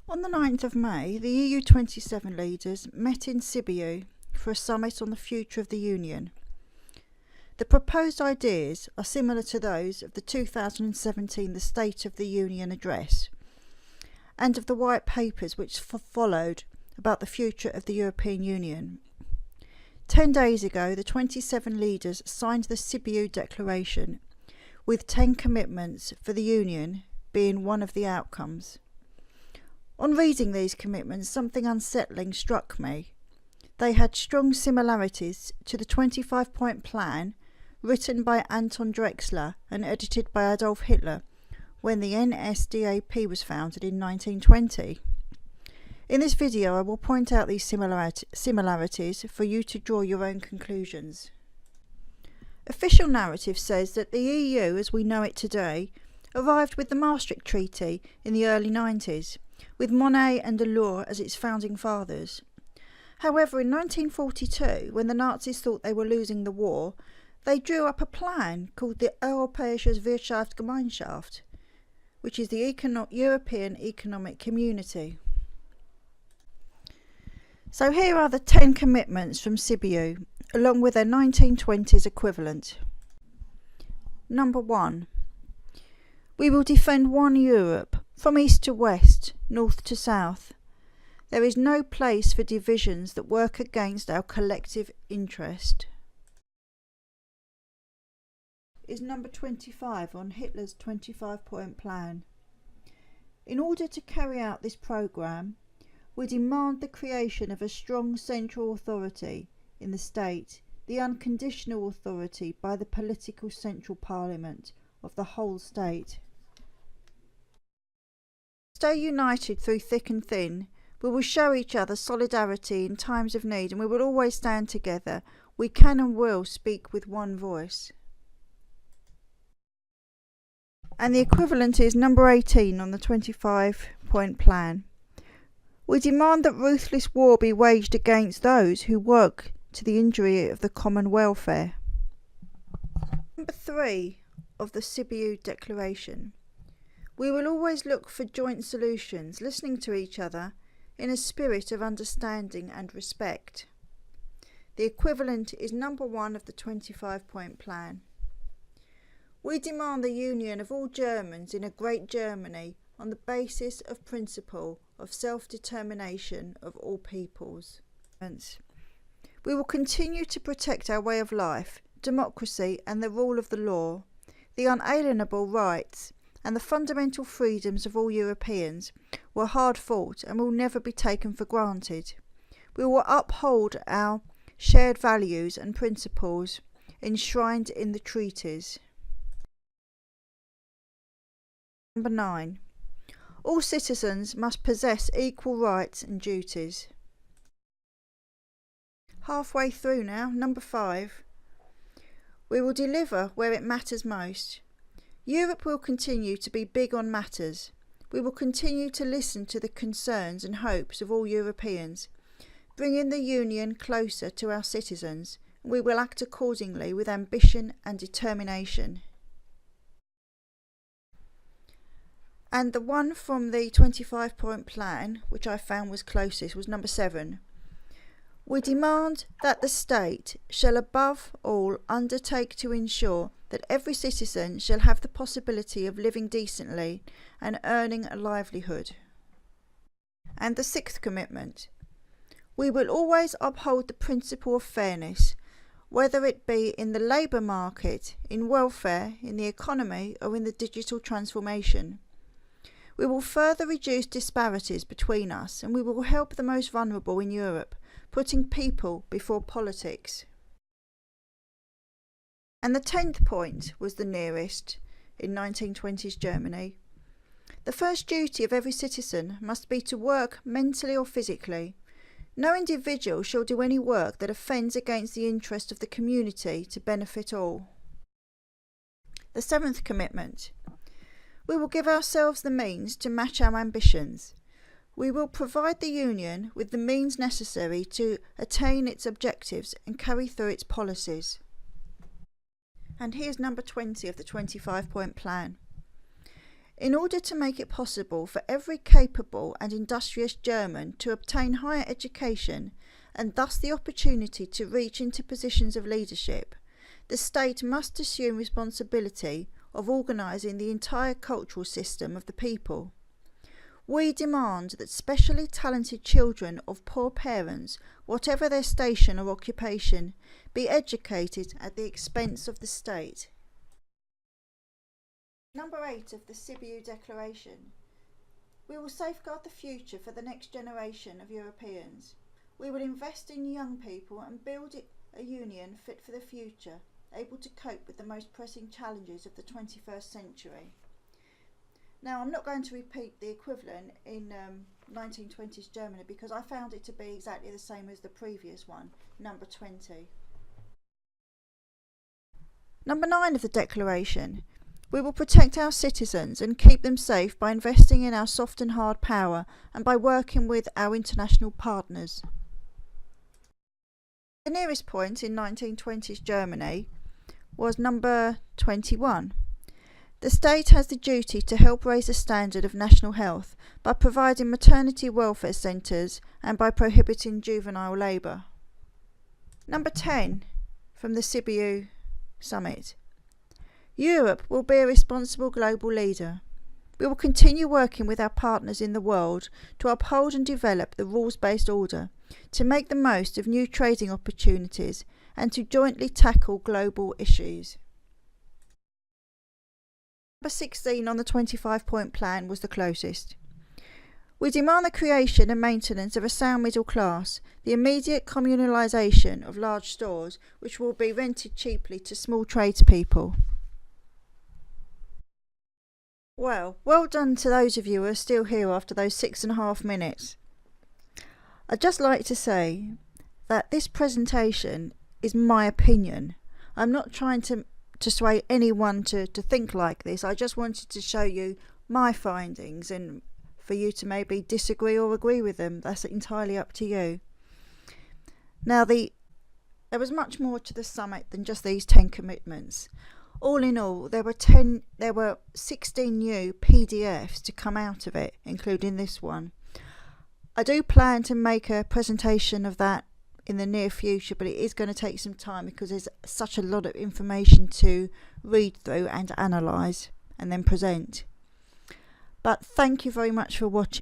On the 9th of May, the EU 27 leaders met in Sibiu for a summit on the future of the Union. The proposed ideas are similar to those of the 2017 The State of the Union address and of the white papers which followed about the future of the European Union. 10 days ago, the 27 leaders signed the Sibiu Declaration, with 10 commitments for the Union being one of the outcomes. On reading these commitments, something unsettling struck me. They had strong similarities to the 25-point plan written by Anton Drexler and edited by Adolf Hitler when the NSDAP was founded in 1920. In this video, I will point out these similarities for you to draw your own conclusions. Official narrative says that the EU, as we know it today, arrived with the Maastricht Treaty in the early 90s, with Monnet and Delors as its founding fathers. However, in 1942, when the Nazis thought they were losing the war, they drew up a plan called the Europäische Wirtschaftsgemeinschaft, which is the European Economic Community. So here are the 10 commitments from Sibiu, along with their 1920s equivalent. Number 1. We will defend one Europe, from east to west, north to south. There is no place for divisions that work against our collective interest. Is number 25 on Hitler's 25-point plan. In order to carry out this programme, we demand the creation of a strong central authority in the state, the unconditional authority by the political central parliament of the whole state. Stay united through thick and thin. We will show each other solidarity in times of need, and we will always stand together. We can and will speak with one voice. And the equivalent is number 18 on the 25-point plan. We demand that ruthless war be waged against those who work to the injury of the common welfare. Number 3 of the Sibiu Declaration. We will always look for joint solutions, listening to each other in a spirit of understanding and respect. The equivalent is number 1 of the 25-point plan. We demand the union of all Germans in a great Germany on the basis of principle of self-determination of all peoples. We will continue to protect our way of life, democracy and the rule of the law, the unalienable rights and the fundamental freedoms of all Europeans were hard fought and will never be taken for granted. We will uphold our shared values and principles enshrined in the treaties. Number 9. All citizens must possess equal rights and duties. Halfway through now, number 5. We will deliver where it matters most. Europe will continue to be big on matters. We will continue to listen to the concerns and hopes of all Europeans, bringing the Union closer to our citizens, and we will act accordingly with ambition and determination. And the one from the 25-point plan, which I found was closest, was number 7. We demand that the state shall above all undertake to ensure that every citizen shall have the possibility of living decently and earning a livelihood. And the 6th commitment. We will always uphold the principle of fairness, whether it be in the labour market, in welfare, in the economy or in the digital transformation. We will further reduce disparities between us, and we will help the most vulnerable in Europe, putting people before politics. And the 10th point was the nearest in 1920s Germany. The first duty of every citizen must be to work mentally or physically. No individual shall do any work that offends against the interest of the community to benefit all. The 7th commitment. We will give ourselves the means to match our ambitions. We will provide the Union with the means necessary to attain its objectives and carry through its policies. And here's number 20 of the 25-point plan. In order to make it possible for every capable and industrious German to obtain higher education and thus the opportunity to reach into positions of leadership, the state must assume responsibility of organising the entire cultural system of the people. We demand that specially talented children of poor parents, whatever their station or occupation, be educated at the expense of the state. Number 8 of the Sibiu Declaration. We will safeguard the future for the next generation of Europeans. We will invest in young people and build a union fit for the future, able to cope with the most pressing challenges of the 21st century. Now, I'm not going to repeat the equivalent in 1920s Germany because I found it to be exactly the same as the previous one, number 20. Number 9 of the Declaration. We will protect our citizens and keep them safe by investing in our soft and hard power and by working with our international partners. The nearest point in 1920s Germany was number 21. The state has the duty to help raise the standard of national health by providing maternity welfare centres and by prohibiting juvenile labour. Number 10 from the Sibiu Summit. Europe will be a responsible global leader. We will continue working with our partners in the world to uphold and develop the rules-based order, to make the most of new trading opportunities and to jointly tackle global issues. Number 16 on the 25-point plan was the closest. We demand the creation and maintenance of a sound middle class, the immediate communalisation of large stores which will be rented cheaply to small tradespeople. Well done to those of you who are still here after those 6.5 minutes. I'd just like to say that this presentation is my opinion. I'm not trying to sway anyone to think like this. I just wanted to show you my findings and for you to maybe disagree or agree with them. That's entirely up to you. Now, there was much more to the summit than just these 10 commitments. All in all, there were 16 new PDFs to come out of it, including this one. I do plan to make a presentation of that in the near future, but it is going to take some time because there's such a lot of information to read through and analyse and then present. But thank you very much for watching.